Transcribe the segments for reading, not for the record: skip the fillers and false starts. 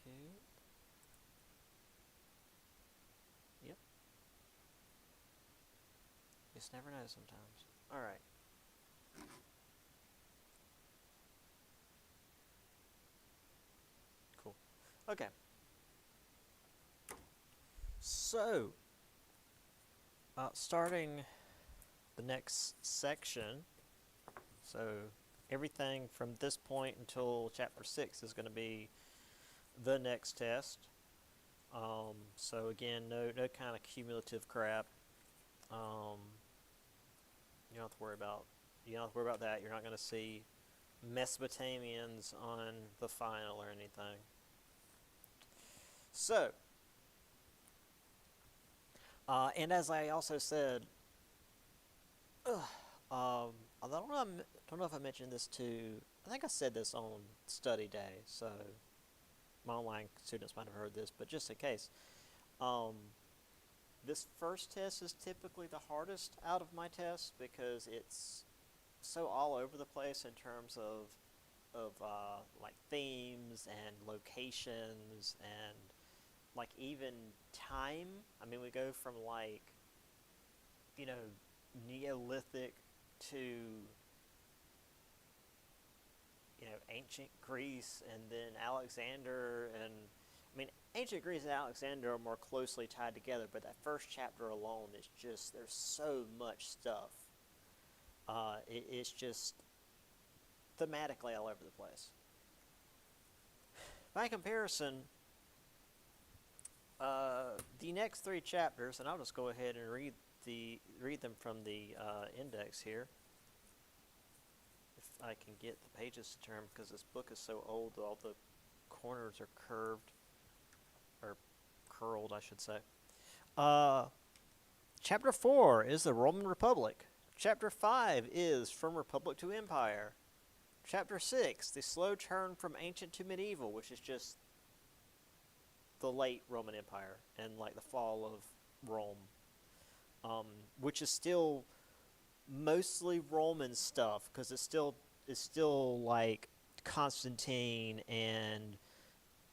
2. Yep. You just never know sometimes. Alright. Cool. Okay. So, starting the next section, so everything from this point until chapter 6 is going to be the next test. So again, no kind of cumulative crap. Um, you don't have to worry about that. You're not going to see Mesopotamians on the final or anything. So, and as I also said, I don't know if I mentioned this too. I think I said this on study day, so my online students might have heard this, but just in case, um, this first test is typically the hardest out of my tests because it's so all over the place in terms of like themes and locations and like even time. I mean, we go from like Neolithic to ancient Greece and then Alexander, and I mean ancient Greece and Alexander are more closely tied together, but that first chapter alone is just there's so much stuff. It's just thematically all over the place. By comparison, the next 3 chapters, and I'll just go ahead and read them from the index here. If I can get the pages to turn, because this book is so old, all the corners are curved, or curled, I should say. Chapter 4 is the Roman Republic. Chapter 5 is From Republic to Empire. Chapter 6, the slow turn from ancient to medieval, which is just the late Roman Empire and like the fall of Rome, which is still mostly Roman stuff because it's still like Constantine and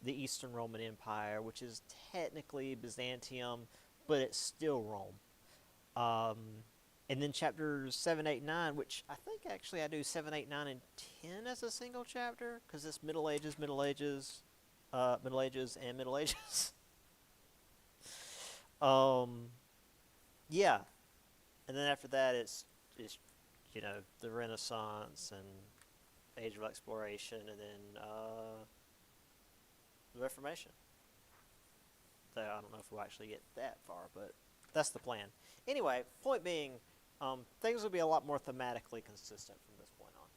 the Eastern Roman Empire, which is technically Byzantium, but it's still Rome. And then chapters 7, 8, 9, which I think actually I do 7, 8, 9, and 10 as a single chapter because it's Middle Ages, Middle Ages, Middle Ages, and Middle Ages. um, yeah, and then after that it's the Renaissance and Age of Exploration, and then the Reformation. So I don't know if we'll actually get that far, but that's the plan. Anyway, point being, things will be a lot more thematically consistent from this point on.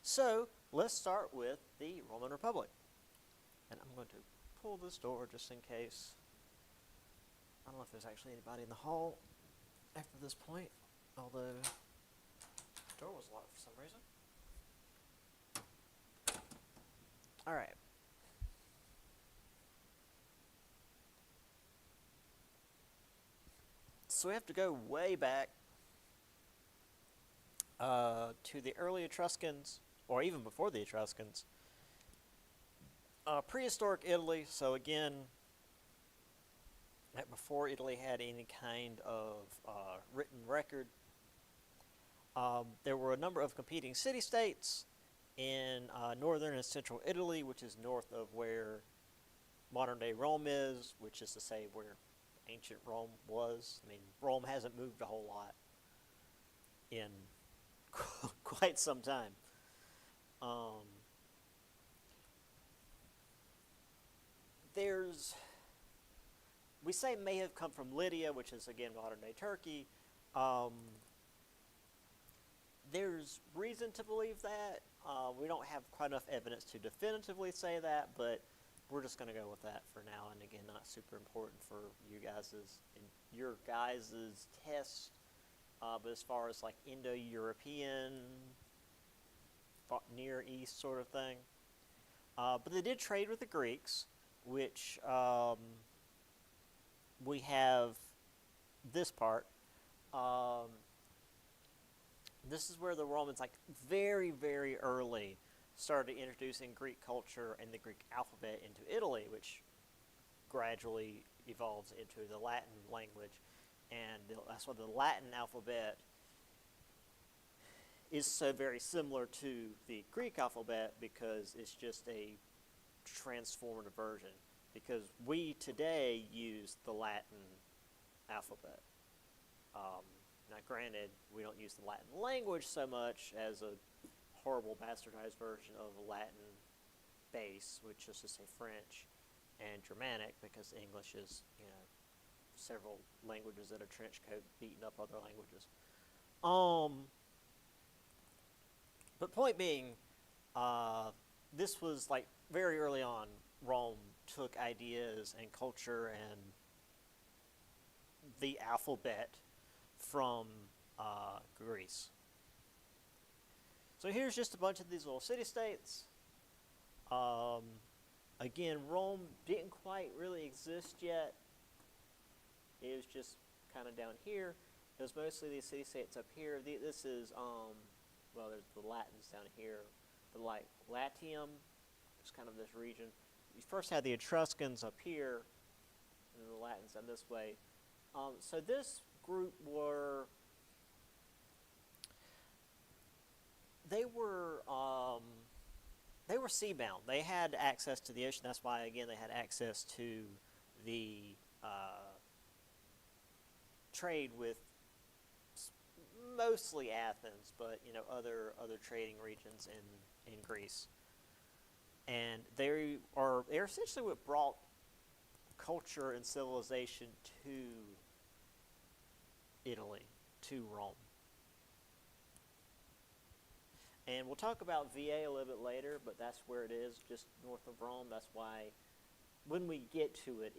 So let's start with the Roman Republic. And I'm going to pull this door just in case. I don't know if there's actually anybody in the hall after this point, although the door was locked for some reason. All right. So we have to go way back to the early Etruscans, or even before the Etruscans. Prehistoric Italy, so again, before Italy had any kind of written record, there were a number of competing city-states in northern and central Italy, which is north of where modern-day Rome is, which is to say where ancient Rome was. I mean, Rome hasn't moved a whole lot in quite some time. We say may have come from Lydia, which is again modern-day Turkey. There's reason to believe that. We don't have quite enough evidence to definitively say that, but we're just going to go with that for now. And again, not super important for you guys' your guys' test. But as far as like Indo-European, Near East sort of thing. But they did trade with the Greeks, which we have this part. This is where the Romans, like very, very early, started introducing Greek culture and the Greek alphabet into Italy, which gradually evolves into the Latin language. And that's why the Latin alphabet is so very similar to the Greek alphabet, because it's just a transformative version. Because we today use the Latin alphabet. Now, granted, we don't use the Latin language so much as a horrible bastardized version of a Latin base, which is to say French and Germanic, because English is, several languages that are trench coat beating up other languages. But point being, this was like very early on. Rome took ideas and culture and the alphabet from Greece. So here's just a bunch of these little city-states. Again, Rome didn't quite really exist yet. It was just kind of down here. It was mostly these city-states up here. This is, there's the Latins down here. The Latium is kind of this region. You first had the Etruscans up here, and then the Latins down this way. So this group they were seabound. They had access to the ocean. That's why, again, they had access to the trade with mostly Athens, but other trading regions in Greece. And they're essentially what brought culture and civilization to Italy, to Rome. And we'll talk about VA a little bit later, but that's where it is, just north of Rome. That's why when we get to it,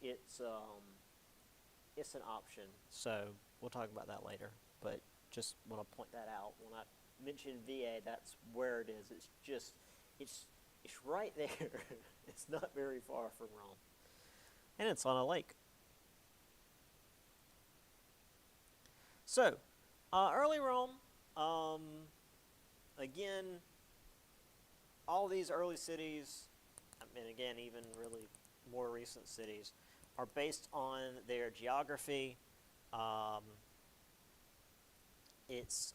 it's an option. So we'll talk about that later, but just want to point that out. When I mention VA, that's where it is. It's right there. It's not very far from Rome. And it's on a lake. So, early Rome, again, all these early cities, and again, even really more recent cities, are based on their geography. It's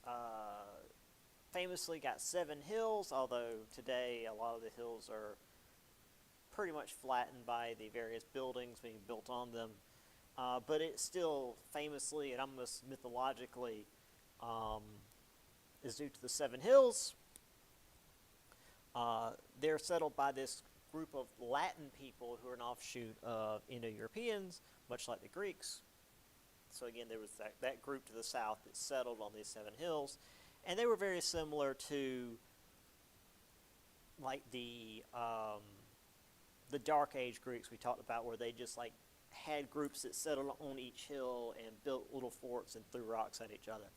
famously got 7 hills, although today a lot of the hills are pretty much flattened by the various buildings being built on them. But it still famously and almost mythologically is due to the 7 hills. They're settled by this group of Latin people who are an offshoot of Indo-Europeans, much like the Greeks. So again, there was that group to the south that settled on these 7 hills. And they were very similar to like the Dark Age Greeks we talked about, where they just like had groups that settled on each hill and built little forts and threw rocks at each other.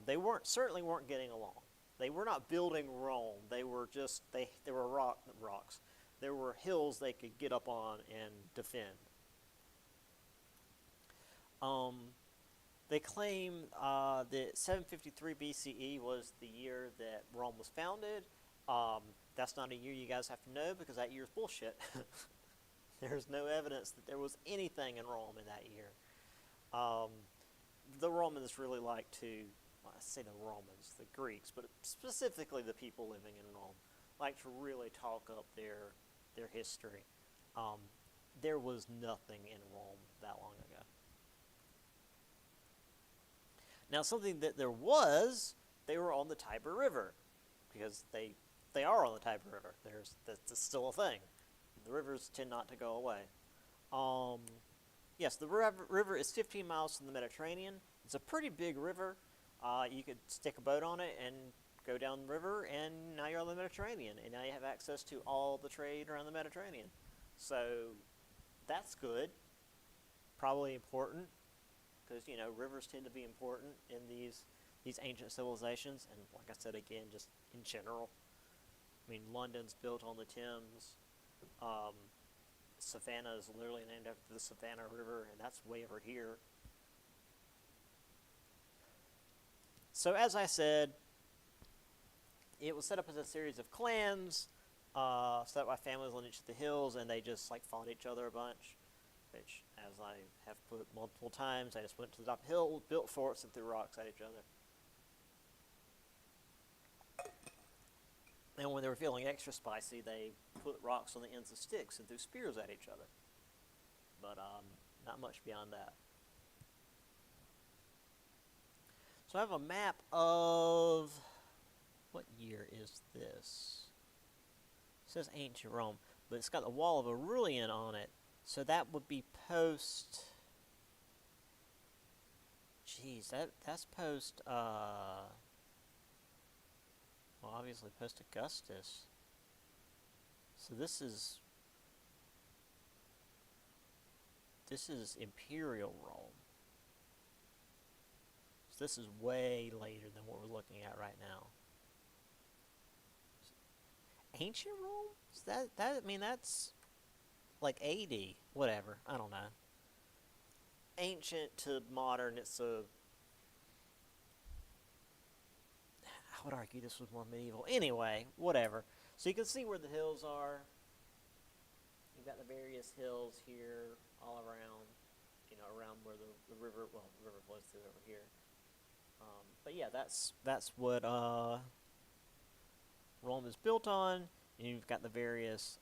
They certainly weren't getting along. They were not building Rome. They were just there were rocks. There were hills they could get up on and defend. They claim that 753 BCE was the year that Rome was founded. That's not a year you guys have to know, because that year's bullshit. There's no evidence that there was anything in Rome in that year. The Romans really like to, well, I say the Romans, the Greeks, but specifically the people living in Rome, like to really talk up their history. There was nothing in Rome that long ago. Now, something that there was, they were on the Tiber River, because they are on the Tiber River. That's still a thing. The rivers tend not to go away. Yes, the river is 15 miles from the Mediterranean. It's a pretty big river. You could stick a boat on it and go down the river, and now you're on the Mediterranean, and now you have access to all the trade around the Mediterranean. So that's good. Probably important, because rivers tend to be important in these ancient civilizations, and like I said again, just in general. I mean, London's built on the Thames. Savannah is literally named after the Savannah River, and that's way over here. So as I said, it was set up as a series of clans, set up by families on each of the hills, and they just like fought each other a bunch. Which, as I have put multiple times, I just went to the top of the hill, built forts, and threw rocks at each other. And when they were feeling extra spicy, they put rocks on the ends of sticks and threw spears at each other. But not much beyond that. So I have a map of, what year is this? It says ancient Rome, but it's got the wall of Aurelian on it. So that would be post. Geez, that's post. Well, obviously post Augustus. So this is Imperial Rome. So this is way later than what we're looking at right now. Ancient Rome? Is that I mean that's like AD, whatever. I don't know. Ancient to modern, it's a. I would argue this was more medieval. Anyway, whatever. So you can see where the hills are. You've got the various hills here all around, around where the river, the river flows through over here. But yeah, that's what Rome is built on. And you've got the various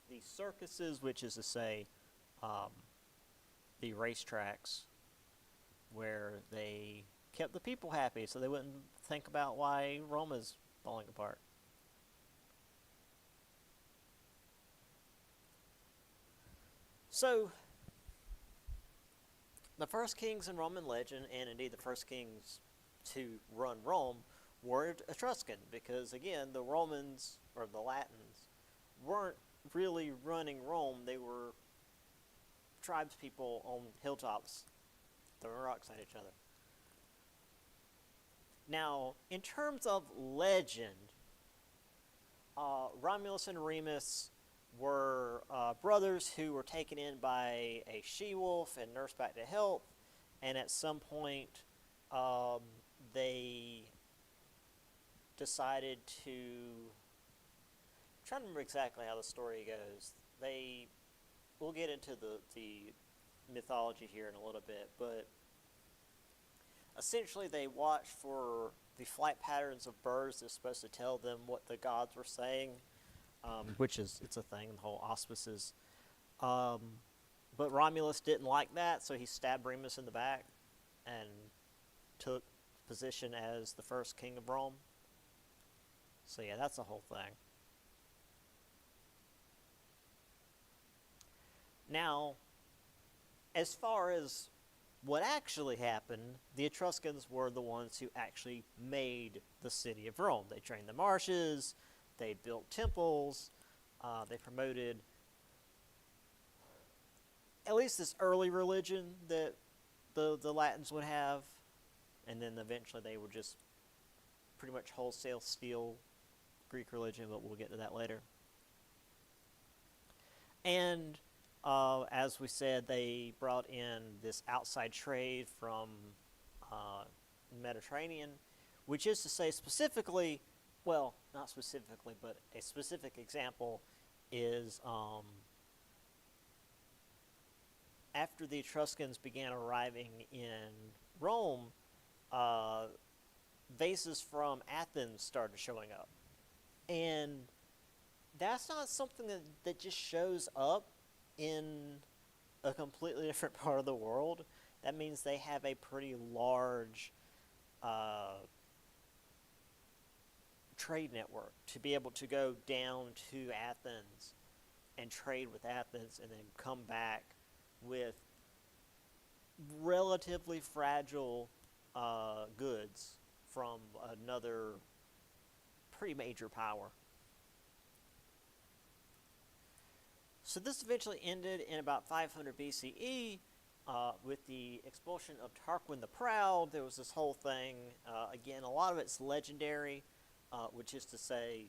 the circuses, which is to say, the racetracks, where they kept the people happy, so they wouldn't think about why Rome is falling apart. So, the first kings in Roman legend, and indeed the first kings to run Rome, were Etruscan, because again, the Romans, or the Latins, weren't really running Rome. They were tribespeople on hilltops throwing rocks at each other. Now, in terms of legend, Romulus and Remus were brothers who were taken in by a she-wolf and nursed back to health, and at some point they decided to. I'm trying to remember exactly how the story goes. We'll get into the mythology here in a little bit, but essentially they watched for the flight patterns of birds that's supposed to tell them what the gods were saying, which it's a thing, the whole auspices. But Romulus didn't like that, so he stabbed Remus in the back and took position as the first king of Rome. So yeah, that's the whole thing. Now, as far as what actually happened, the Etruscans were the ones who actually made the city of Rome. They drained the marshes, they built temples, they promoted at least this early religion that the Latins would have, and then eventually they would just pretty much wholesale steal Greek religion, but we'll get to that later. And as we said, they brought in this outside trade from Mediterranean, which is to say specifically, well, not specifically, but a specific example is after the Etruscans began arriving in Rome, vases from Athens started showing up. And that's not something that just shows up in a completely different part of the world. That means they have a pretty large trade network to be able to go down to Athens and trade with Athens and then come back with relatively fragile goods from another pretty major power. So this eventually ended in about 500 BCE with the expulsion of Tarquin the Proud. There was this whole thing, again, a lot of it's legendary, which is to say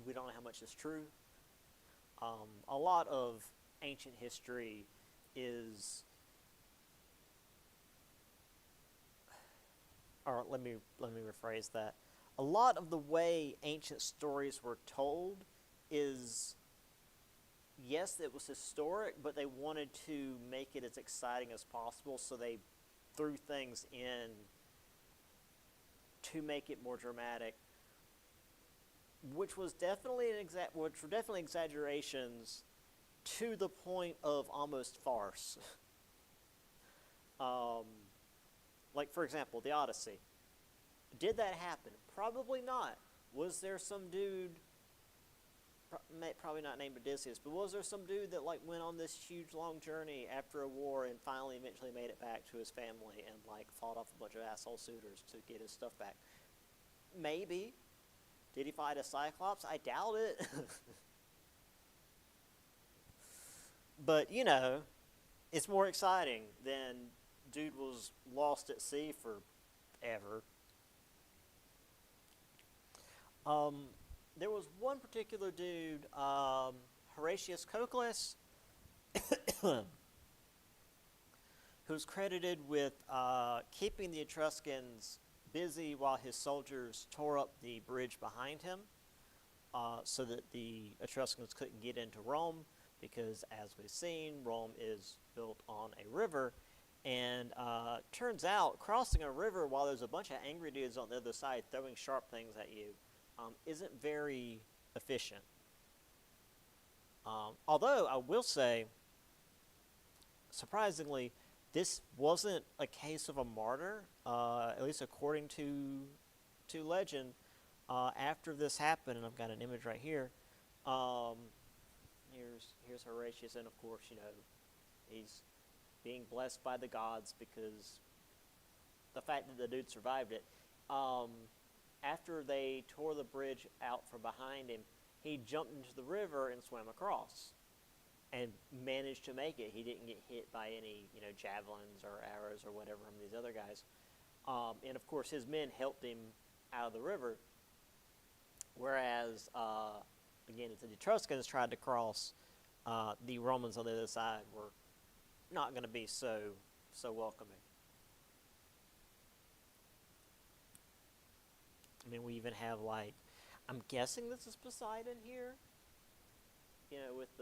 we don't know how much is true. A lot of ancient history is or let me rephrase that. A lot of the way ancient stories were told is, yes, it was historic, but they wanted to make it as exciting as possible, so they threw things in to make it more dramatic, which were definitely exaggerations to the point of almost farce. um, like, for example, the Odyssey. Did that happen? Probably not. Was there some dude, probably not named Odysseus, but was there some dude that like went on this huge long journey after a war and finally eventually made it back to his family and like fought off a bunch of asshole suitors to get his stuff back? Maybe. Did he fight a Cyclops? I doubt it. But, it's more exciting than dude was lost at sea forever. There was one particular dude, Horatius Cocles, who's credited with keeping the Etruscans busy while his soldiers tore up the bridge behind him, so that the Etruscans couldn't get into Rome, because as we've seen, Rome is built on a river, and turns out crossing a river while there's a bunch of angry dudes on the other side throwing sharp things at you isn't very efficient. Although I will say, surprisingly, this wasn't a case of a martyr, at least according to legend. After this happened, and I've got an image right here. Here's Horatius, and of course, he's being blessed by the gods because the fact that the dude survived it. After they tore the bridge out from behind him, he jumped into the river and swam across, and managed to make it. He didn't get hit by any, javelins or arrows or whatever from these other guys. And of course, his men helped him out of the river. Whereas, again, if the Etruscans tried to cross, the Romans on the other side were not going to be so welcoming. I mean, we even have I'm guessing this is Poseidon here. With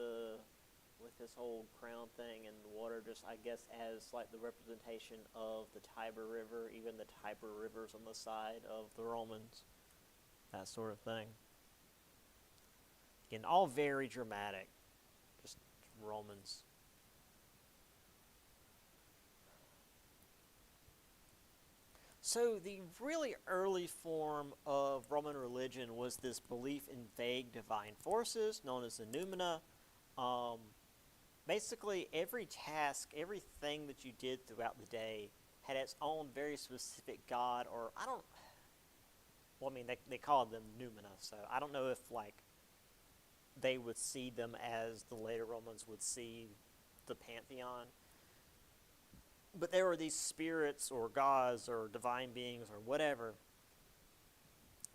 this whole crown thing and the water, just I guess as like the representation of the Tiber River, even the Tiber River's on the side of the Romans, that sort of thing. Again, all very dramatic, just Romans. So the really early form of Roman religion was this belief in vague divine forces known as the noumena. Basically, every task, everything that you did throughout the day had its own very specific god, or they called them noumena, so I don't know if they would see them as the later Romans would see the pantheon. But there were these spirits or gods or divine beings or whatever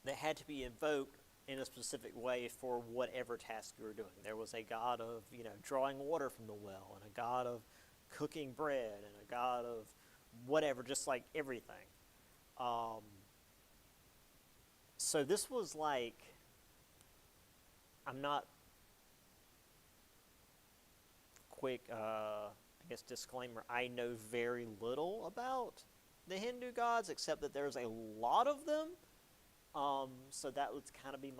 that had to be invoked in a specific way for whatever task you were doing. There was a god of, drawing water from the well, and a god of cooking bread, and a god of whatever, just like everything. So this was I'm not quick, I guess disclaimer, I know very little about the Hindu gods, except that there's a lot of them. So that would kind of be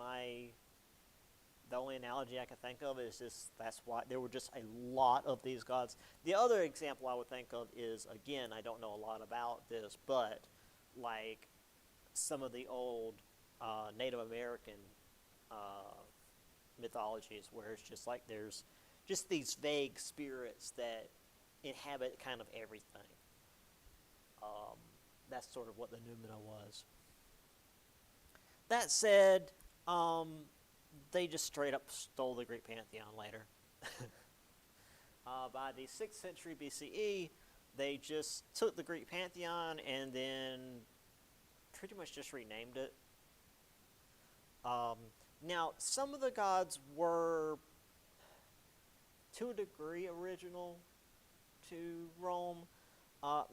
the only analogy I can think of is just that's why there were just a lot of these gods. The other example I would think of is, again, I don't know a lot about this, but some of the old Native American mythologies where it's just there's just these vague spirits that inhabit kind of everything. That's sort of what the noumena was. That said, they just straight up stole the Greek pantheon later. By the 6th century BCE, they just took the Greek pantheon and then pretty much just renamed it. Now, some of the gods were, to a degree, original to Rome.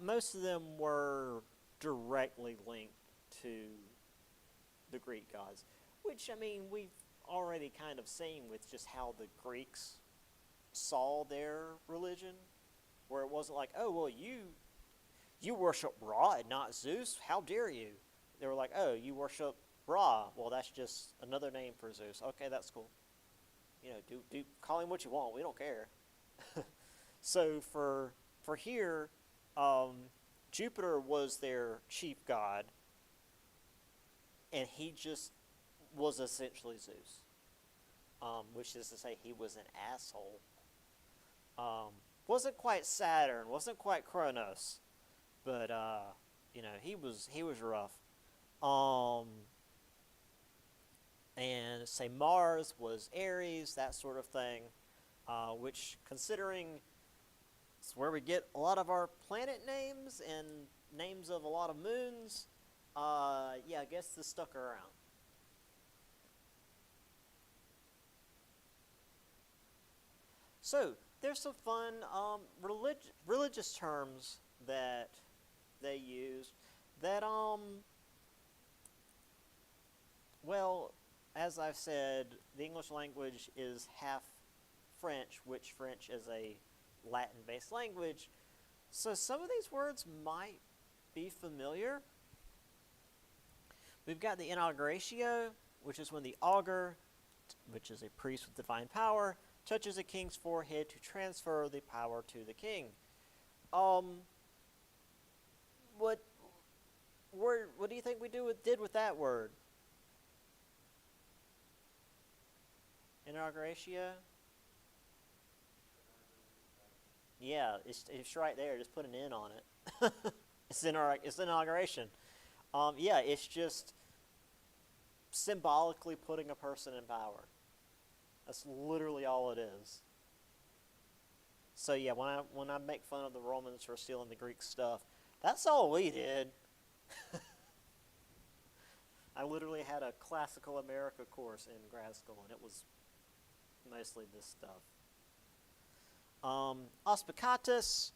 Most of them were directly linked to the Greek gods, which, I mean, we've already kind of seen with just how the Greeks saw their religion, where it wasn't like, oh, well, you worship Ra and not Zeus? How dare you? They were like, oh, you worship Ra. Well, that's just another name for Zeus. Okay, that's cool. You know, do call him what you want. We don't care. So for here, Jupiter was their chief god, and he just was essentially Zeus, which is to say he was an asshole. Wasn't quite Saturn, wasn't quite Kronos, but you know, he was rough. And say Mars was Aries, that sort of thing, which, considering it's where we get a lot of our planet names and names of a lot of moons, yeah, I guess this stuck around. So there's some fun religious terms that they use that, well, as I've said, the English language is half French, which French is a Latin-based language. So some of these words might be familiar. We've got the inauguratio, which is when the augur, which is a priest with divine power, touches a king's forehead to transfer the power to the king. What do you think we did with that word? Inauguratio? Yeah, it's right there. Just put an N on it. It's inauguration. Yeah, it's just symbolically putting a person in power. That's literally all it is. So yeah, when I make fun of the Romans for stealing the Greek stuff, that's all we did. I literally had a classical America course in grad school, and it was mostly this stuff. Auspicatus,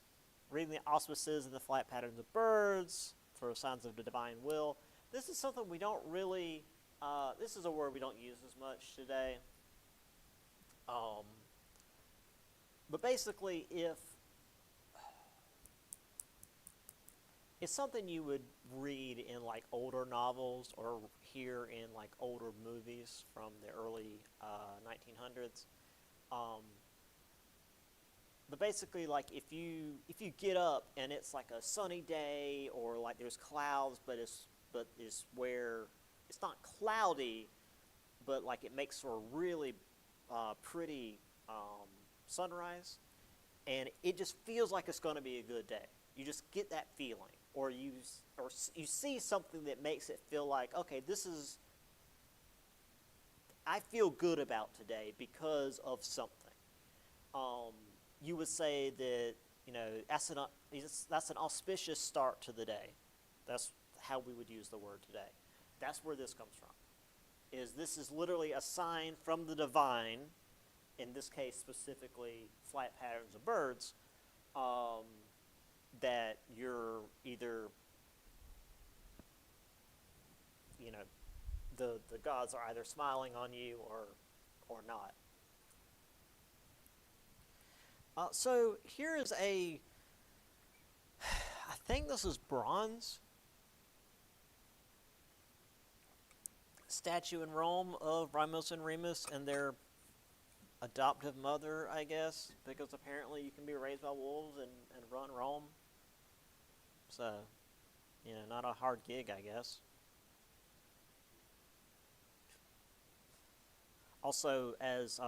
reading the auspices and the flight patterns of birds for signs of the divine will. This is something we don't really, this is a word we don't use as much today. But basically, if it's something you would read in like older novels or hear in like older movies from the early 1900s. But basically, like if you get up and it's like a sunny day, or like there's clouds, but it's where it's not cloudy, but like it makes for a really pretty sunrise, and it just feels like it's going to be a good day. You just get that feeling, or you see something that makes it feel like, okay, I feel good about today because of something. You would say that, you know, that's an auspicious start to the day. That's how we would use the word today. That's where this comes from. This is literally a sign from the divine, in this case specifically flight patterns of birds, that you're either, you know, the gods are either smiling on you or not. So here is I think this is bronze statue in Rome of Romulus and Remus and their adoptive mother, I guess, because apparently you can be raised by wolves and run Rome. So, you know, not a hard gig, I guess. Also, as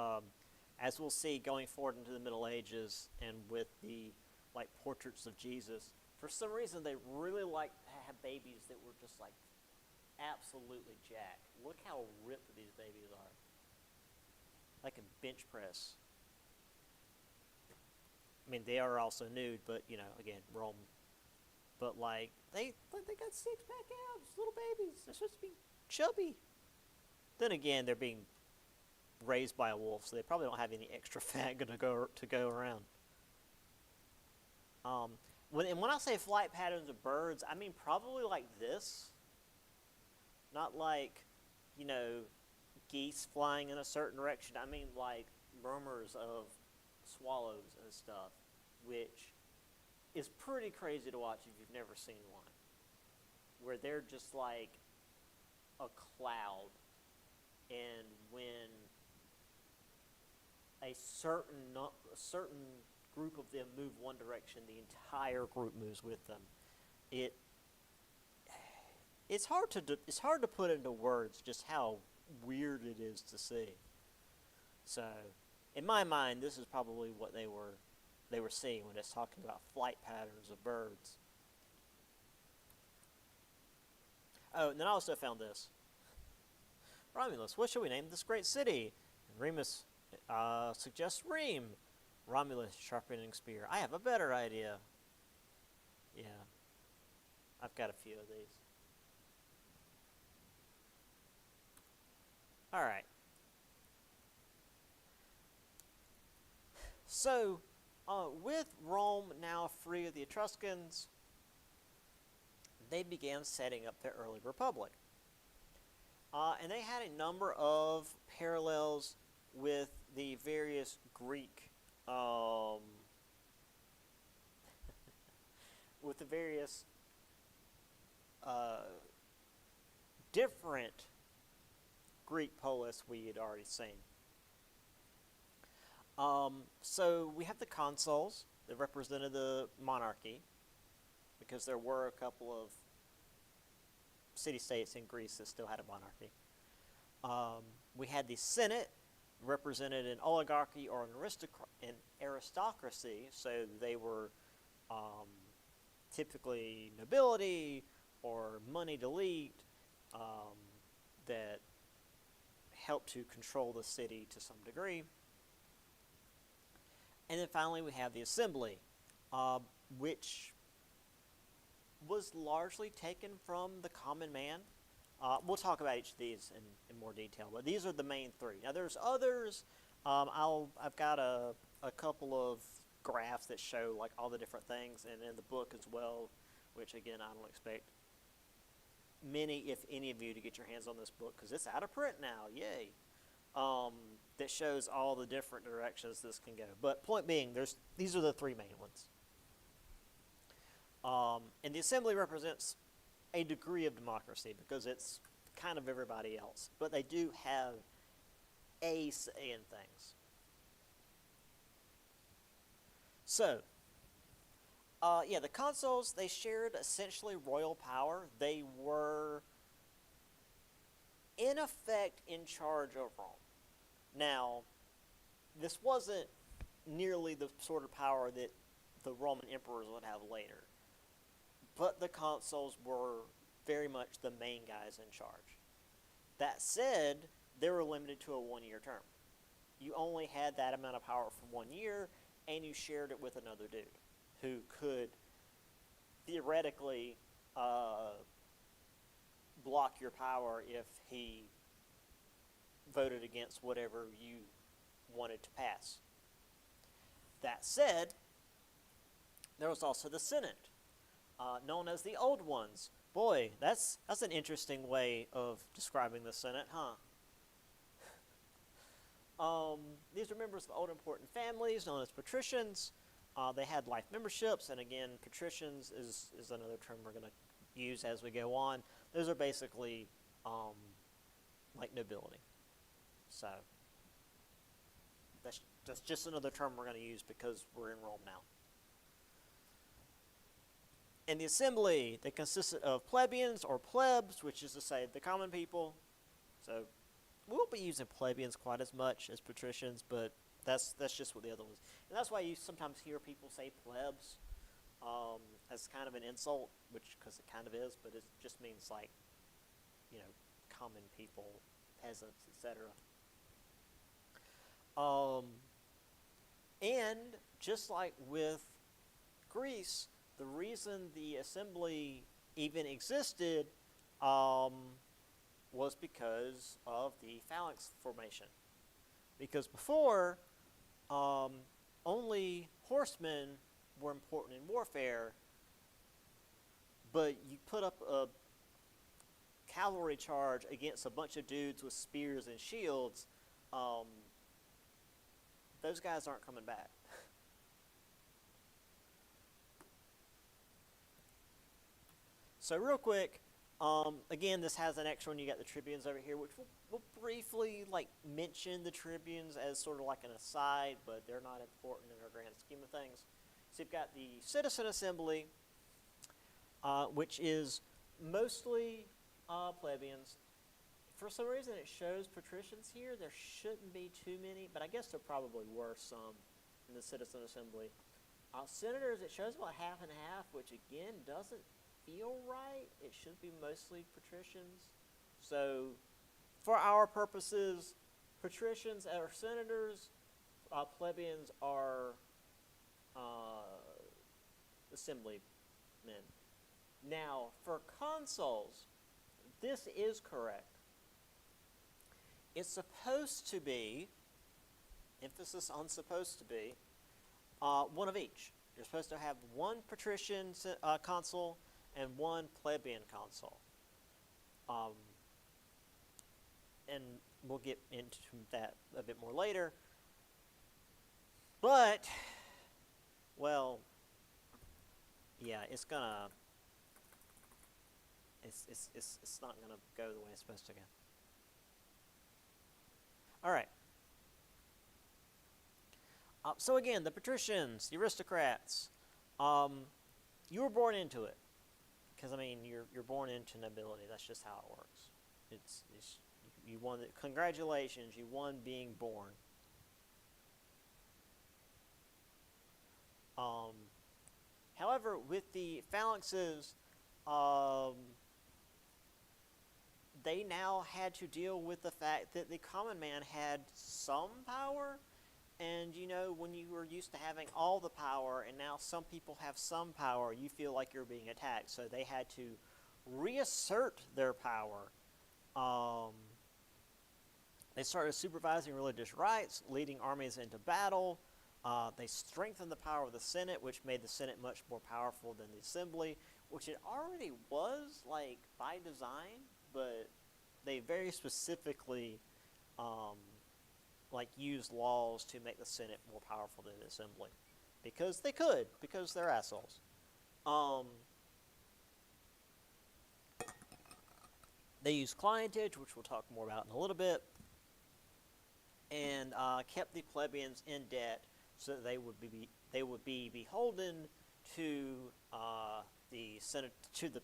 we'll see going forward into the Middle Ages and with the like portraits of Jesus, for some reason they really like to have babies that were just like absolutely jacked. Look how ripped these babies are. Like a bench press. I mean, they are also nude, but you know, again, Rome. But like they got 6-pack abs, little babies. They're supposed to be chubby. Then again, they're being raised by a wolf, so they probably don't have any extra fat to go around. when I say flight patterns of birds, I mean probably like this, not like, you know, geese flying in a certain direction. I mean like murmurs of swallows and stuff, which is pretty crazy to watch if you've never seen one, where they're just like a cloud, and when a certain group of them move one direction, the entire group moves with them. It it's hard to put into words just how weird it is to see. So, in my mind, this is probably what they were seeing when it's talking about flight patterns of birds. Oh, and then I also found this. Romulus, what shall we name this great city? And Remus suggests Reem. Romulus, sharpening spear. I have a better idea. Yeah, I've got a few of these. Alright. So, with Rome now free of the Etruscans, they began setting up their early republic. And they had a number of parallels with the various Greek, with the various different Greek polis we had already seen. So we have the consuls that represented the monarchy, because there were a couple of city-states in Greece that still had a monarchy. We had the Senate, represented an oligarchy or an aristocracy, so they were typically nobility or moneyed elite that helped to control the city to some degree. And then finally we have the assembly, which was largely taken from the common man. We'll talk about each of these in more detail, but these are the main three. Now there's others. I've got a couple of graphs that show like all the different things, and in the book as well, which again I don't expect many, if any of you, to get your hands on this book because it's out of print now. Yay! That shows all the different directions this can go. But point being, these are the three main ones. And the assembly represents a degree of democracy because it's kind of everybody else. But they do have a say in things. So, yeah, the consuls, they shared essentially royal power. They were, in effect, in charge of Rome. Now, this wasn't nearly the sort of power that the Roman emperors would have later. But the consuls were very much the main guys in charge. That said, they were limited to a one-year term. You only had that amount of power for 1 year, and you shared it with another dude who could theoretically block your power if he voted against whatever you wanted to pass. That said, there was also the Senate, known as the Old Ones. Boy, that's an interesting way of describing the Senate, huh? These are members of old important families known as patricians. They had life memberships, and again, patricians is another term we're going to use as we go on. Those are basically like nobility. So that's just another term we're going to use because we're in Rome now. And the assembly, they consisted of plebeians or plebs, which is to say the common people. So we won't be using plebeians quite as much as patricians, but that's just what the other ones. And that's why you sometimes hear people say plebs as kind of an insult, because it kind of is, but it just means like, you know, common people, peasants, etc. And just like with Greece, the reason the assembly even existed was because of the phalanx formation. Because before, only horsemen were important in warfare, but you put up a cavalry charge against a bunch of dudes with spears and shields, those guys aren't coming back. So real quick, again, this has an extra one. You got the tribunes over here, which we'll briefly mention the tribunes as sort of like an aside, but they're not important in our grand scheme of things. So you've got the citizen assembly, which is mostly plebeians. For some reason, it shows patricians here. There shouldn't be too many, but I guess there probably were some in the citizen assembly. Senators, it shows about half and half, which again doesn't feel right. It should be mostly patricians. So, for our purposes, patricians are senators, plebeians are assemblymen. Now, for consuls, this is correct. It's supposed to be, emphasis on supposed to be, one of each. You're supposed to have one patrician consul and one plebeian consul. And we'll get into that a bit more later. But, well, yeah, it's not gonna go the way it's supposed to go. All right. So again, the patricians, the aristocrats, you were born into it, because I mean you're born into nobility. That's just how it works. It's you won. Congratulations, you won being born. However, with the phalanxes, they now had to deal with the fact that the common man had some power, and you know, when you were used to having all the power and now some people have some power, you feel like you're being attacked. So they had to reassert their power. They started supervising religious rites, leading armies into battle. They strengthened the power of the Senate, which made the Senate much more powerful than the Assembly, which it already was, like, by design, but they very specifically, used laws to make the Senate more powerful than the Assembly. Because they could, because they're assholes. They used clientage, which we'll talk more about in a little bit, and kept the plebeians in debt so that they would be beholden to the Senate, to the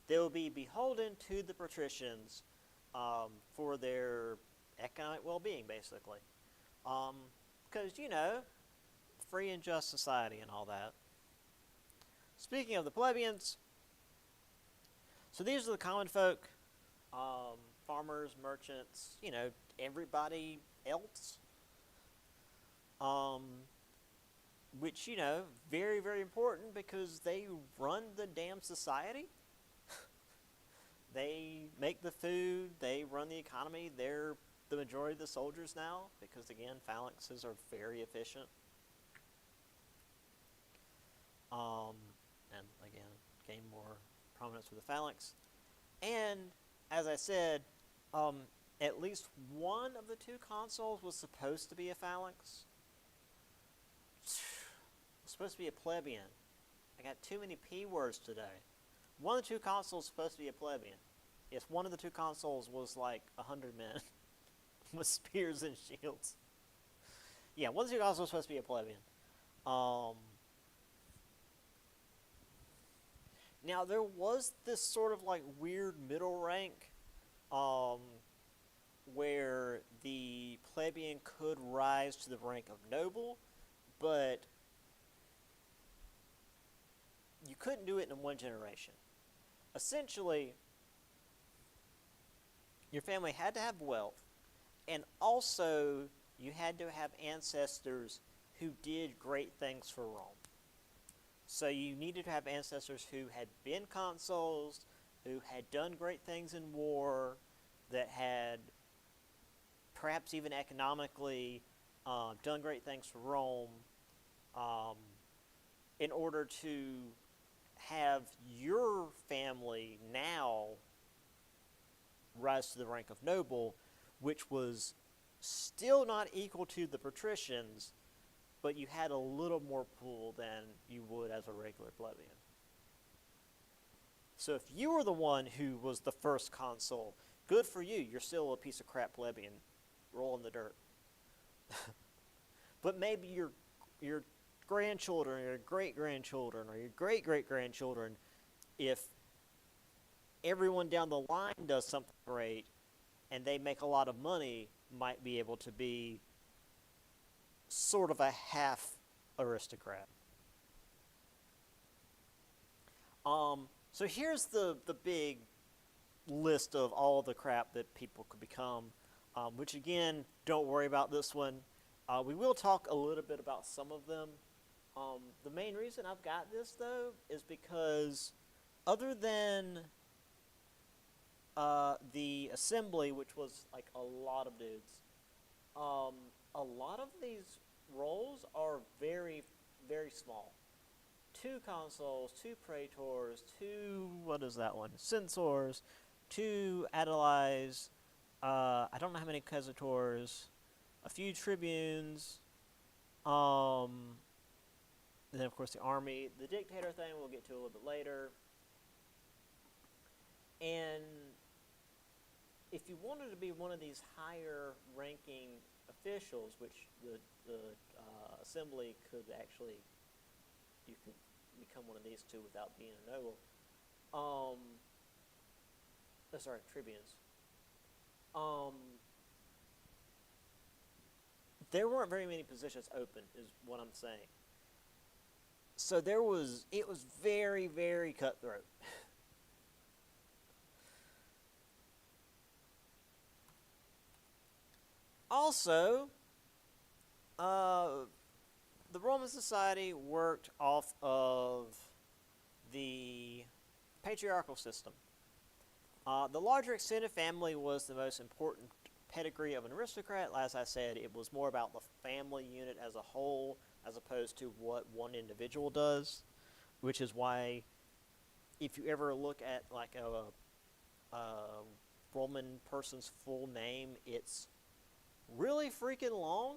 they will be beholden to the patricians for their economic well-being, basically. Because, you know, free and just society and all that. Speaking of the plebeians, so these are the common folk, farmers, merchants, you know, everybody else. Which, you know, very, very important because they run the damn society. They make the food, they run the economy, they're the majority of the soldiers now because, again, phalanxes are very efficient. And, again, gain more prominence with the phalanx. And, as I said, at least one of the two consuls was supposed to be a phalanx. Supposed to be a plebeian. I got too many P words today. One of the two consuls was supposed to be a plebeian. Yes, one of the two consuls was like 100 men with spears and shields. Yeah, one of the two consuls was supposed to be a plebeian. Now, there was this sort of like weird middle rank where the plebeian could rise to the rank of noble, but you couldn't do it in one generation. Essentially, your family had to have wealth, and also you had to have ancestors who did great things for Rome. So you needed to have ancestors who had been consuls, who had done great things in war, that had perhaps even economically done great things for Rome, um, in order to have your family now rise to the rank of noble, which was still not equal to the patricians, but you had a little more pull than you would as a regular plebeian. So if you were the one who was the first consul, good for you. You're still a piece of crap plebeian. Roll in the dirt. But maybe your grandchildren, or your great-grandchildren, or your great-great-grandchildren, if everyone down the line does something great and they make a lot of money, might be able to be sort of a half aristocrat. So here's the big list of all the crap that people could become, which again, don't worry about this one. We will talk a little bit about some of them. The main reason I've got this, though, is because other than the assembly, which was like a lot of dudes, a lot of these roles are very, very small. 2 consuls, 2 praetors, 2, what is that one? Censors, 2 aediles, I don't know how many quaestor, a few tribunes, and then of course the army. The dictator thing we'll get to a little bit later. And if you wanted to be one of these higher ranking officials, which the assembly could actually, you could become one of these 2 without being a noble. Tribunes. There weren't very many positions open, is what I'm saying. So it was very, very cutthroat. Also, the Roman society worked off of the patriarchal system. The larger extended family was the most important pedigree of an aristocrat. As I said, it was more about the family unit as a whole as opposed to what one individual does, which is why if you ever look at like a Roman person's full name, it's really freaking long.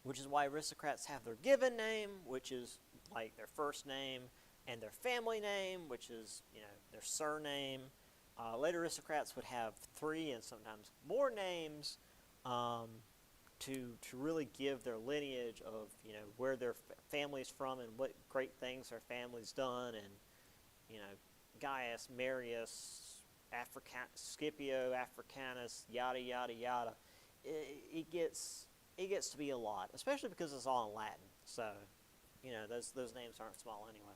Which is why aristocrats have their given name, which is like their first name, and their family name, which is, their surname. Later aristocrats would have 3 and sometimes more names to really give their lineage of, where their family's from and what great things their family's done, and, Gaius, Marius, Scipio, Africanus, yada, yada, yada. It gets to be a lot, especially because it's all in Latin. So, those names aren't small anyway.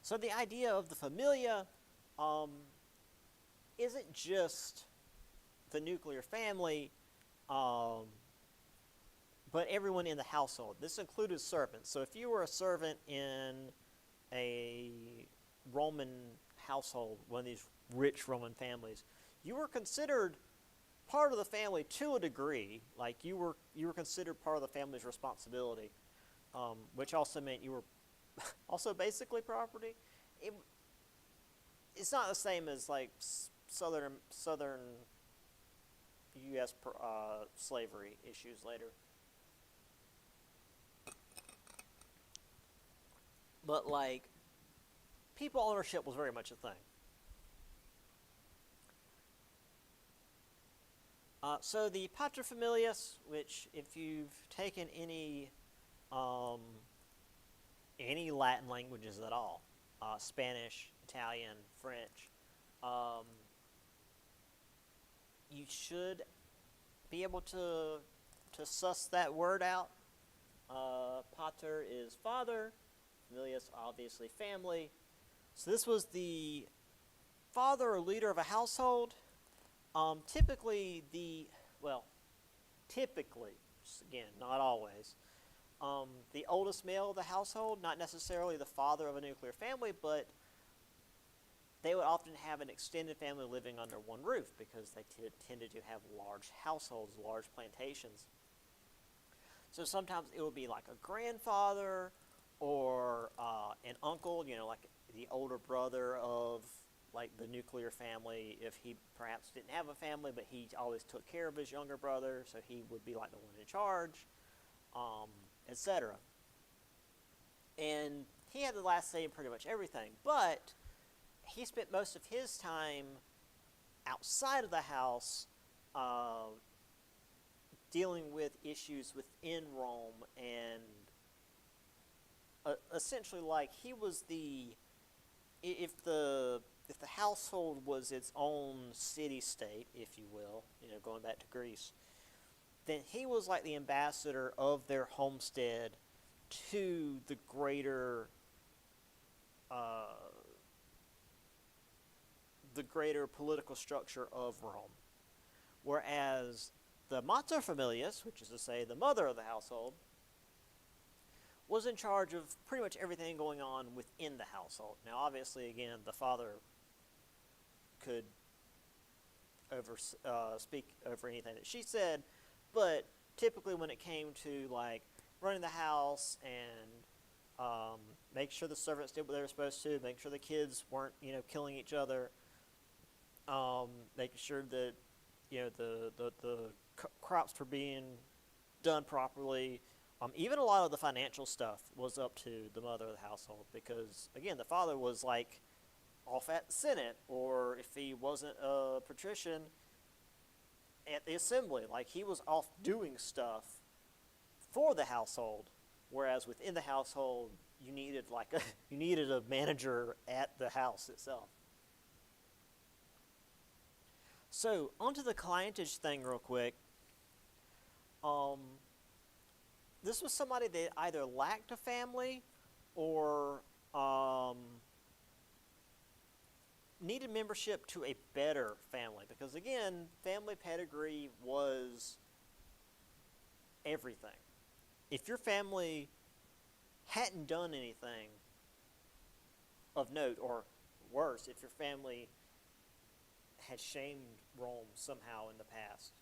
So the idea of the familia isn't just the nuclear family, but everyone in the household. This included servants. So if you were a servant in a Roman household, one of these rich Roman families, you were considered part of the family to a degree. Like you were considered part of the family's responsibility, which also meant you were also basically property. It's not the same as like southern U.S. slavery issues later. But like, people ownership was very much a thing. So the paterfamilias, which if you've taken any Latin languages at all, Spanish, Italian, French, you should be able to suss that word out. Pater is father, familias obviously family. So this was the father or leader of a household. Typically, again, not always, the oldest male of the household, not necessarily the father of a nuclear family, but they would often have an extended family living under one roof because they tended to have large households, large plantations. So sometimes it would be like a grandfather or an uncle, like the older brother of like the nuclear family, if he perhaps didn't have a family, but he always took care of his younger brother, so he would be like the one in charge, etc. And he had the last say in pretty much everything, but he spent most of his time outside of the house dealing with issues within Rome, and essentially, like, he was if the household was its own city-state, if you will, going back to Greece, then he was like the ambassador of their homestead to the greater political structure of Rome. Whereas the mater familias, which is to say the mother of the household, was in charge of pretty much everything going on within the household. Now, obviously, again, the father could speak over anything that she said, but typically when it came to like running the house and make sure the servants did what they were supposed to, make sure the kids weren't killing each other, making sure that the crops were being done properly. Even a lot of the financial stuff was up to the mother of the household because, again, the father was like off at the Senate, or if he wasn't a patrician, at the assembly. Like, he was off doing stuff for the household, whereas within the household, you needed a manager at the house itself. So, onto the clientage thing real quick. This was somebody that either lacked a family or needed membership to a better family. Because again, family pedigree was everything. If your family hadn't done anything of note, or worse, if your family had shamed Rome somehow in the past,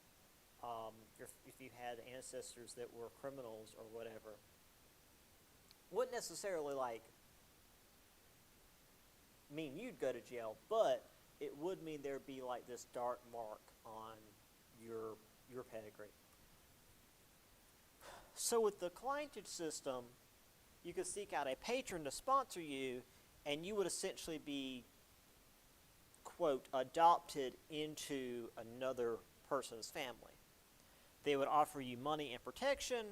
if you had ancestors that were criminals or whatever, wouldn't necessarily mean you'd go to jail, but it would mean there'd be like this dark mark on your pedigree. So with the clientage system, you could seek out a patron to sponsor you, and you would essentially be, quote, adopted into another person's family. They would offer you money and protection,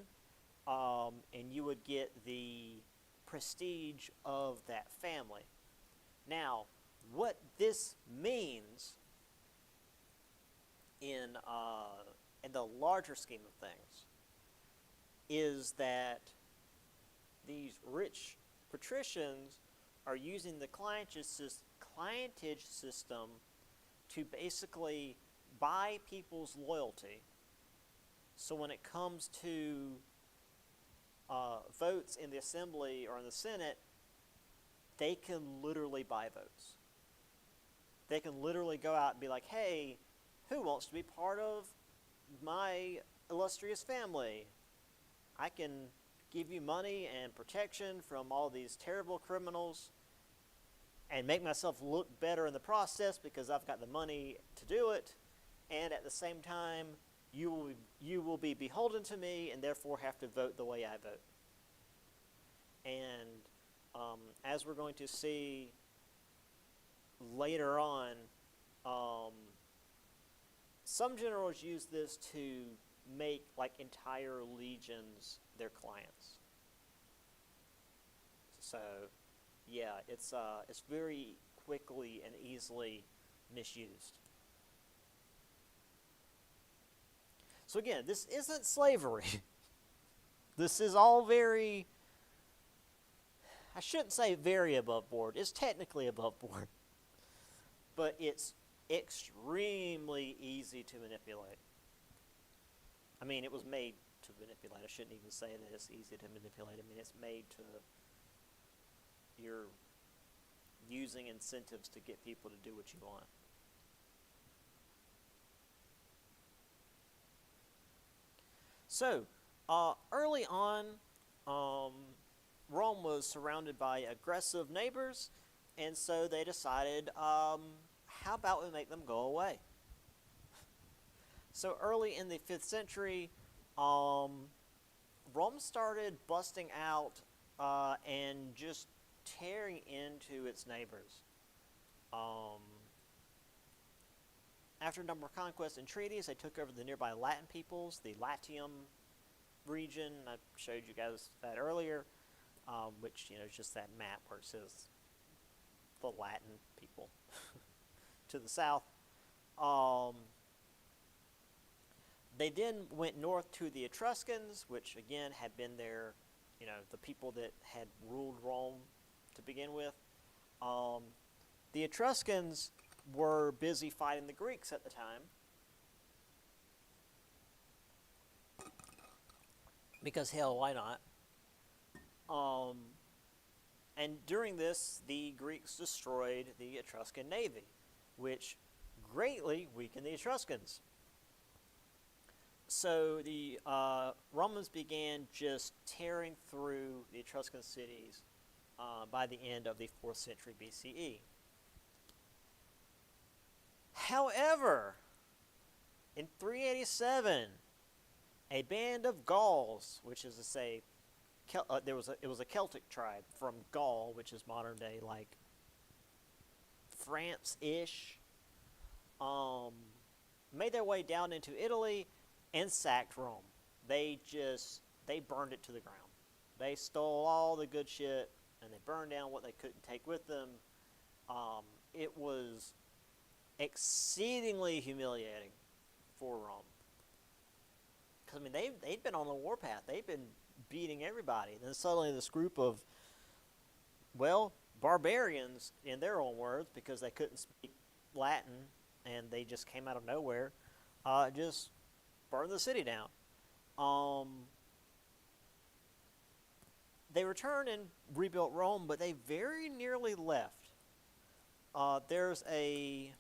and you would get the prestige of that family. Now, what this means in the larger scheme of things is that these rich patricians are using the clientage system to basically buy people's loyalty. So when it comes to votes in the assembly or in the Senate, they can literally buy votes. They can literally go out and be like, hey, who wants to be part of my illustrious family? I can give you money and protection from all these terrible criminals and make myself look better in the process because I've got the money to do it, and at the same time, you will be beholden to me and therefore have to vote the way I vote. And as we're going to see later on, some generals use this to make like entire legions their clients. So, yeah, it's very quickly and easily misused. So again, this isn't slavery. This is all very, I shouldn't say very above board. It's technically above board. But it's extremely easy to manipulate. I mean, it was made to manipulate. I shouldn't even say that it's easy to manipulate. I mean, it's made to, using incentives to get people to do what you want. So, early on, Rome was surrounded by aggressive neighbors, and so they decided, how about we make them go away? So early in the 5th century, Rome started busting out and just tearing into its neighbors. After a number of conquests and treaties, they took over the nearby Latin peoples, the Latium region. I showed you guys that earlier, which is just that map where it says the Latin people to the south. They then went north to the Etruscans, which again had been there, the people that had ruled Rome to begin with. The Etruscans were busy fighting the Greeks at the time, because hell, why not? And during this, the Greeks destroyed the Etruscan navy, which greatly weakened the Etruscans. So the Romans began just tearing through the Etruscan cities by the end of the 4th century BCE. However, in 387, a band of Gauls, which is to say, it was a Celtic tribe from Gaul, which is modern day like France-ish, made their way down into Italy and sacked Rome. They burned it to the ground. They stole all the good shit and they burned down what they couldn't take with them. It was exceedingly humiliating for Rome. Because, they'd been on the warpath. They'd been beating everybody. Then suddenly this group of, barbarians, in their own words, because they couldn't speak Latin and they just came out of nowhere, just burned the city down. They returned and rebuilt Rome, but they very nearly left. There's a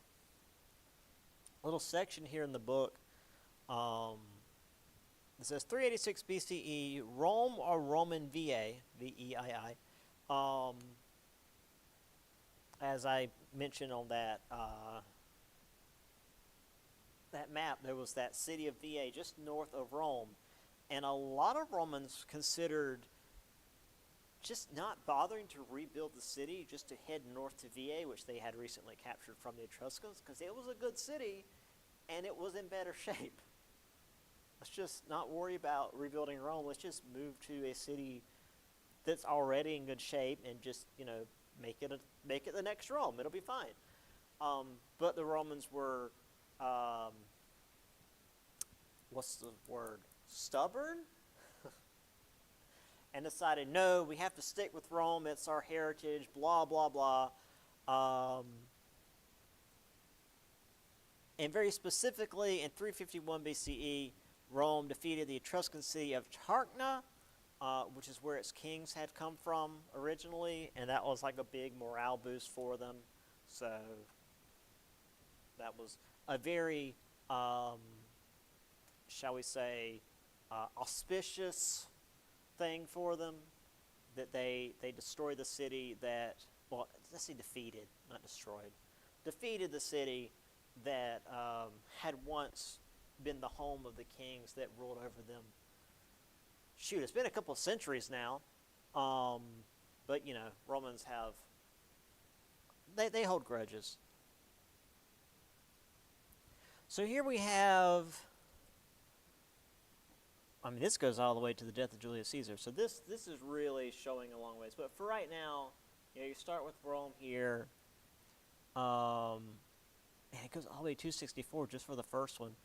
little section here in the book. It says 386 BCE, Rome or Roman VA, V-E-I-I. As I mentioned on that map, there was that city of VA just north of Rome. And a lot of Romans considered just not bothering to rebuild the city, just to head north to VA, which they had recently captured from the Etruscans, because it was a good city and it was in better shape. Let's just not worry about rebuilding Rome. Let's just move to a city that's already in good shape and just, make it the next Rome. It'll be fine. But the Romans were, what's the word? Stubborn? And decided, no, we have to stick with Rome. It's our heritage, blah, blah, blah. And very specifically, in 351 BCE, Rome defeated the Etruscan city of Tarquina, which is where its kings had come from originally, and that was like a big morale boost for them. So that was a very, shall we say, auspicious thing for them, that they destroyed the city that, let's say defeated, not destroyed, defeated the city that had once been the home of the kings that ruled over them. Shoot, it's been a couple of centuries now, but Romans have, they hold grudges. So here we have, this goes all the way to the death of Julius Caesar. So this is really showing a long ways. But for right now, you start with Rome here, and it goes all the way to 264 just for the first one.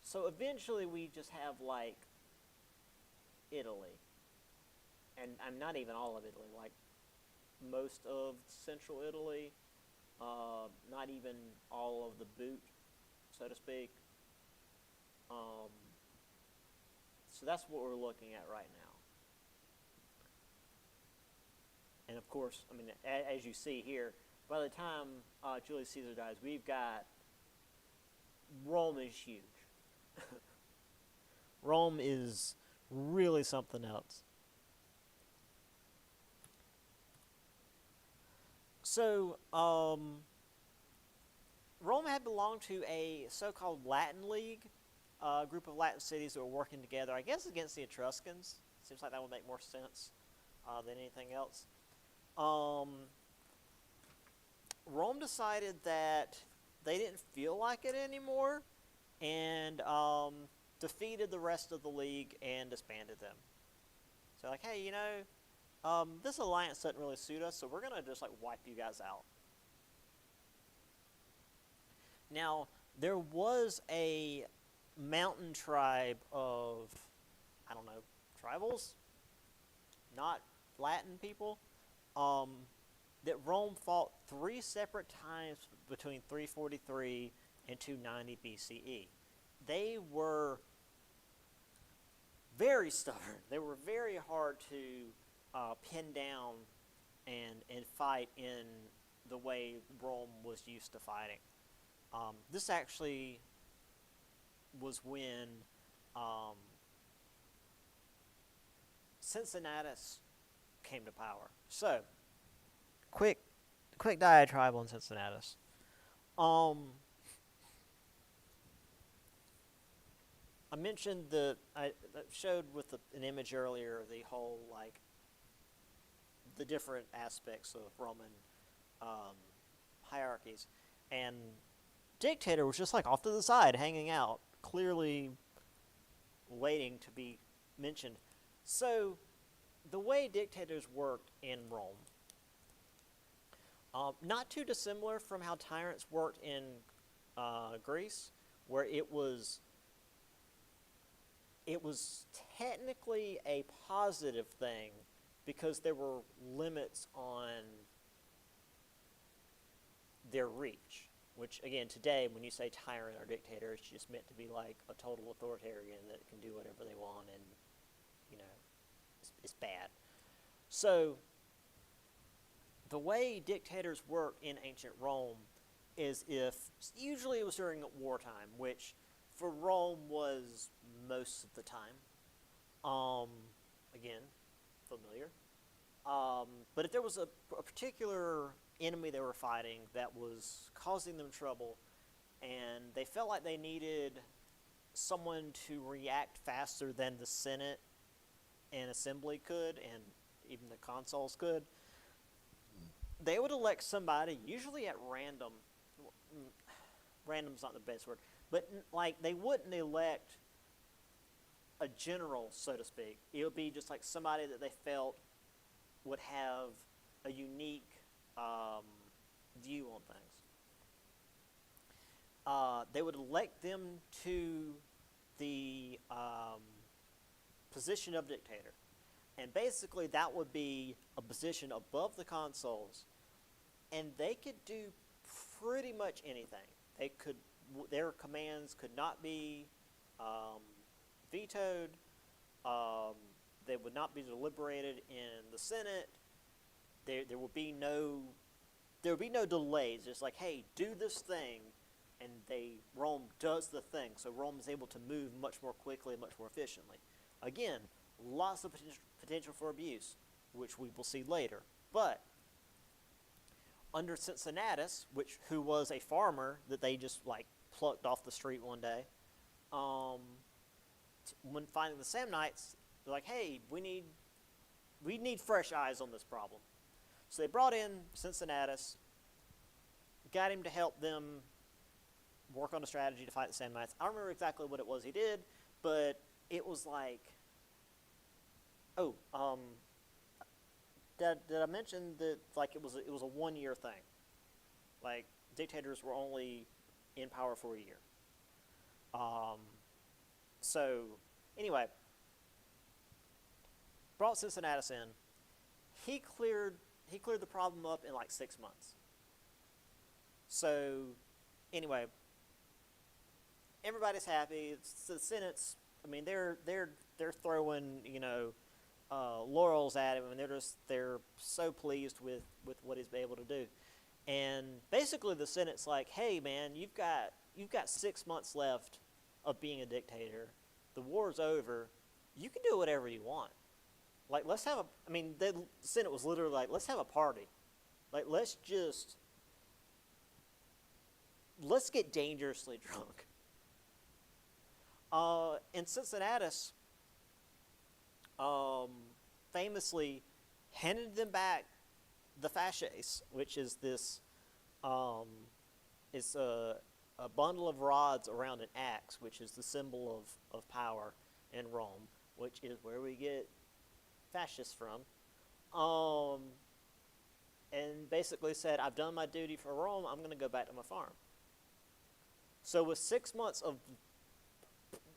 So eventually we just have like Italy, and I'm not even all of Italy, like most of central Italy, not even all of the boot, so to speak. So that's what we're looking at right now. And of course, as you see here, by the time Julius Caesar dies, we've got Rome is huge. Rome is really something else. So, Rome had belonged to a so-called Latin League, a group of Latin cities that were working together, I guess, against the Etruscans. Seems like that would make more sense than anything else. Rome decided that they didn't feel like it anymore and defeated the rest of the league and disbanded them. So, like, hey, this alliance doesn't really suit us, so we're going to just, like, wipe you guys out. Now, there was a mountain tribe of, I don't know, tribals? Not Latin people? That Rome fought 3 separate times between 343 and 290 BCE. They were very stubborn. They were very hard to pin down and fight in the way Rome was used to fighting. This actually was when Cincinnatus came to power. So, quick diatribe on Cincinnatus. I mentioned I showed with an image earlier the whole, like, the different aspects of Roman hierarchies, and dictator was just like off to the side, hanging out, clearly waiting to be mentioned. So, the way dictators worked in Rome, not too dissimilar from how tyrants worked in Greece, where it was technically a positive thing because there were limits on their reach. Which, again, today, when you say tyrant or dictator, it's just meant to be like a total authoritarian that can do whatever they want and, it's bad. So, the way dictators work in ancient Rome is usually it was during wartime, which for Rome was most of the time. Again, familiar. But if there was a particular enemy they were fighting that was causing them trouble, and they felt like they needed someone to react faster than the Senate and Assembly could, and even the consuls could, they would elect somebody, usually at random. Random's not the best word, but like they wouldn't elect a general, so to speak. It would be just like somebody that they felt would have a unique view on things. They would elect them to the position of dictator. And basically that would be a position above the consuls, and they could do pretty much anything. Their commands could not be vetoed. They would not be deliberated in the Senate. There would be no delays. It's like, hey, do this thing, and Rome does the thing. So Rome is able to move much more quickly and much more efficiently. Again, lots of potential for abuse, which we will see later. But under Cincinnatus, who was a farmer that they just like plucked off the street one day, when finding the Samnites, they're like, hey, we need fresh eyes on this problem. So they brought in Cincinnatus, got him to help them work on a strategy to fight the Samnites. I don't remember exactly what it was he did, but it was like, did I mention that like it was a 1 year thing? Like dictators were only in power for a year. So anyway, brought Cincinnatus in. He cleared the problem up in like 6 months. So anyway, everybody's happy. The Senate's, I mean, they're throwing laurels at him, and they're so pleased with what he's been able to do. And basically the Senate's like, hey man, you've got 6 months left of being a dictator. The war's over. You can do whatever you want. Like, let's have the Senate was literally like, let's have a party. Like, let's get dangerously drunk. And Cincinnatus famously handed them back the fasces, which is this, it's a bundle of rods around an axe, which is the symbol of power in Rome, which is where we get fascists from. And basically said, I've done my duty for Rome, I'm going to go back to my farm. So with 6 months of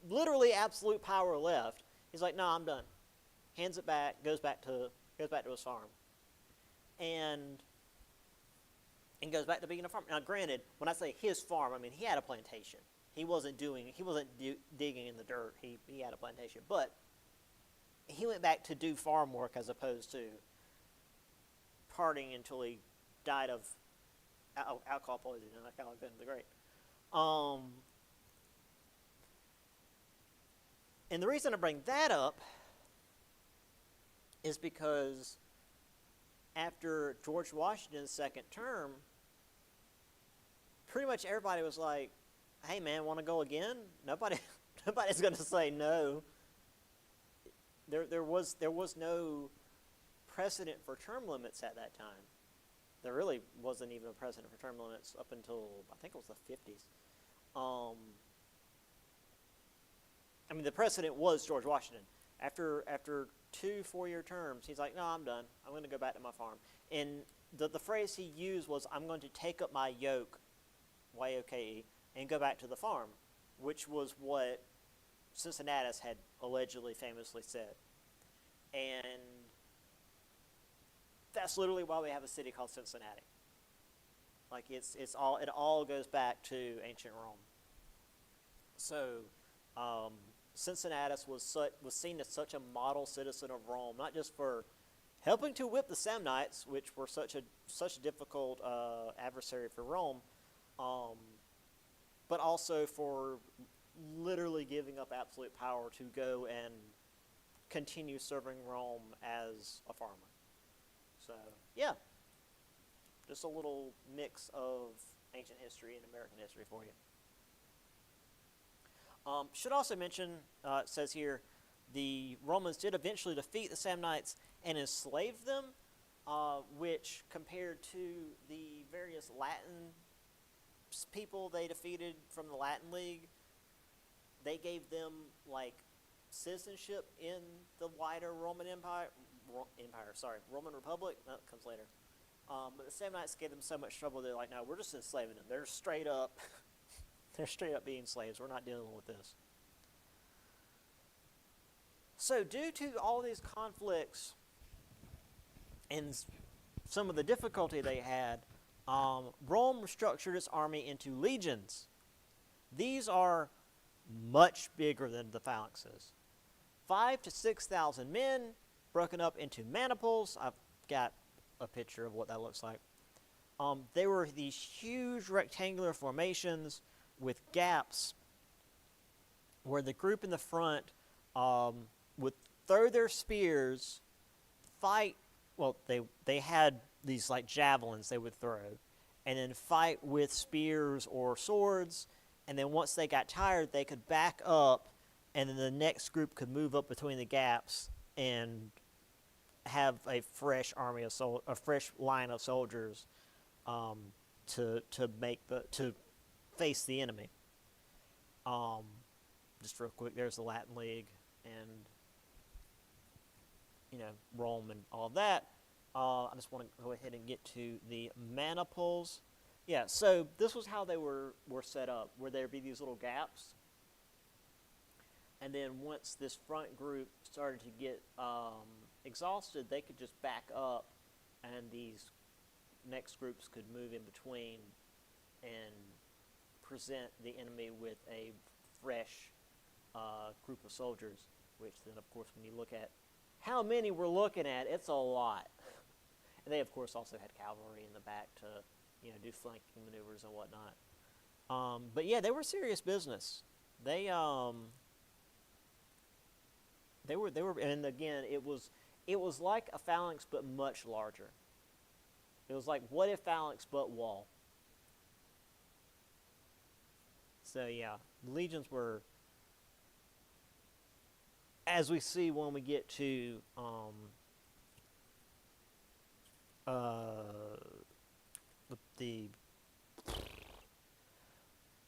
literally absolute power left, he's like, no, I'm done. Hands it back, goes back to his farm. And goes back to being a farmer. Now, granted, when I say his farm, I mean he had a plantation. He wasn't digging in the dirt. He had a plantation, but he went back to do farm work as opposed to partying until he died of alcohol poisoning, like Alexander the Great. And the reason I bring that up is because after George Washington's second term, pretty much everybody was like, hey man, want to go again? Nobody's going to say no. There was no precedent for term limits at that time. There really wasn't even a precedent for term limits up until, I think it was the 50s. The precedent was George Washington. After 2 4-year terms, he's like, no, I'm done. I'm going to go back to my farm. And the phrase he used was, I'm going to take up my yoke, Y-O-K-E, and go back to the farm, which was what Cincinnatus had allegedly famously said. And that's literally why we have a city called Cincinnati. Like, it all goes back to ancient Rome. So, Cincinnatus was seen as such a model citizen of Rome, not just for helping to whip the Samnites, which were such a difficult adversary for Rome, but also for literally giving up absolute power to go and continue serving Rome as a farmer. So, yeah, just a little mix of ancient history and American history for you. Should also mention, it says here, the Romans did eventually defeat the Samnites and enslave them, which compared to the various Latin people they defeated from the Latin League, they gave them like citizenship in the wider Roman Roman Republic. That comes later. But the Samnites gave them so much trouble, they're like, no, we're just enslaving them. They're straight up being slaves. We're not dealing with this. So due to all these conflicts and some of the difficulty they had, Rome structured its army into legions. These are much bigger than the phalanxes. 5,000 to 6,000 men broken up into maniples. I've got a picture of what that looks like. They were these huge rectangular formations with gaps where the group in the front would throw their spears, fight. Well, they had these like javelins they would throw, and then fight with spears or swords. And then once they got tired, they could back up, and then the next group could move up between the gaps and have a fresh fresh line of soldiers to face the enemy. Just real quick, there's the Latin League and Rome and all of that. I just want to go ahead and get to the maniples. Yeah, so this was how they were set up, where there'd be these little gaps. And then once this front group started to get exhausted, they could just back up, and these next groups could move in between and present the enemy with a fresh group of soldiers, which then, of course, when you look at how many we're looking at, it's a lot. And they, of course, also had cavalry in the back to do flanking maneuvers and whatnot. But yeah, they were serious business. They were, and again, it was like a phalanx but much larger. It was like, what if phalanx but wall? So yeah, the legions were, as we see when we get to the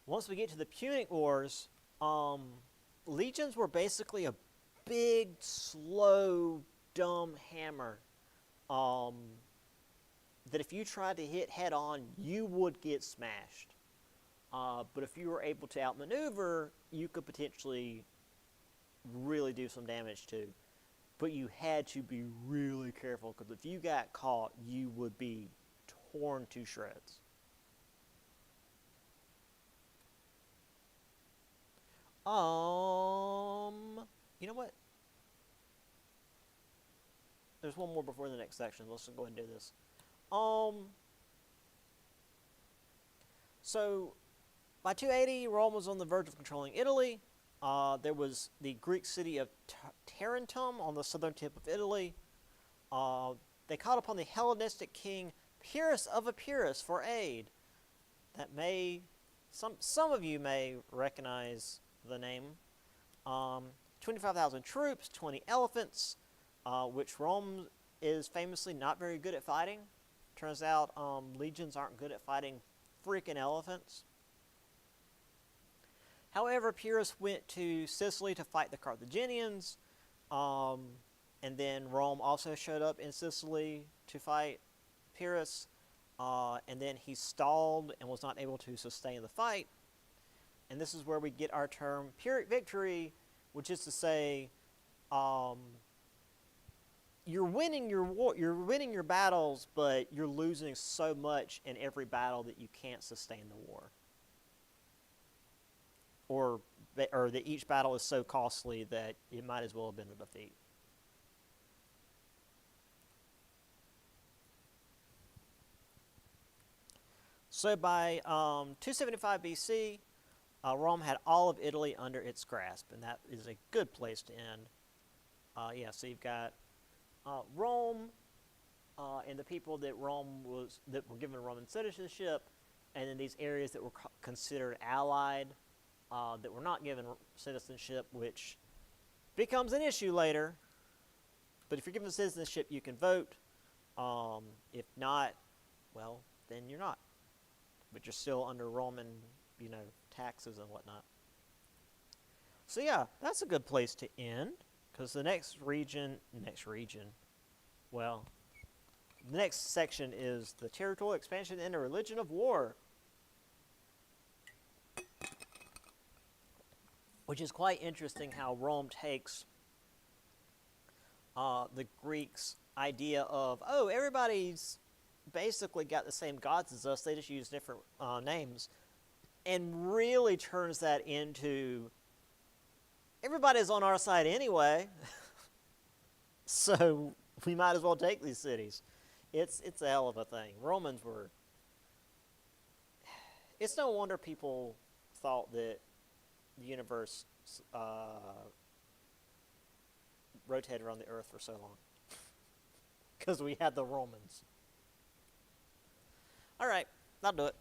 once we get to the Punic Wars, legions were basically a big, slow, dumb hammer that if you tried to hit head on, you would get smashed. But if you were able to outmaneuver, you could potentially really do some damage too. But you had to be really careful, because if you got caught, you would be torn to shreds. You know what? There's one more before the next section. Let's go ahead and do this. So by 280, Rome was on the verge of controlling Italy. There was the Greek city of Tarentum on the southern tip of Italy. They called upon the Hellenistic king Pyrrhus of Epirus for aid. That some of you may recognize the name. 25,000 troops, 20 elephants, which Rome is famously not very good at fighting. Turns out legions aren't good at fighting freaking elephants. However, Pyrrhus went to Sicily to fight the Carthaginians, and then Rome also showed up in Sicily to fight Pyrrhus, and then he stalled and was not able to sustain the fight. And this is where we get our term Pyrrhic victory, which is to say, you're winning your battles, but you're losing so much in every battle that you can't sustain the war. Or that each battle is so costly that it might as well have been a defeat. So by 275 BC, Rome had all of Italy under its grasp, and that is a good place to end. So you've got Rome and the people that were given Roman citizenship, and then these areas that were considered allied, that were not given citizenship, which becomes an issue later. But if you're given citizenship, you can vote. If not, well, then you're not. But you're still under Roman, taxes and whatnot. So yeah, that's a good place to end, because the next section is the territorial expansion and the religion of war, which is quite interesting how Rome takes the Greeks' idea of, everybody's basically got the same gods as us, they just use different names, and really turns that into, everybody's on our side anyway, so we might as well take these cities. It's a hell of a thing. Romans were, it's no wonder people thought that the universe rotated around the earth for so long, because we had the Romans. All right, that'll do it.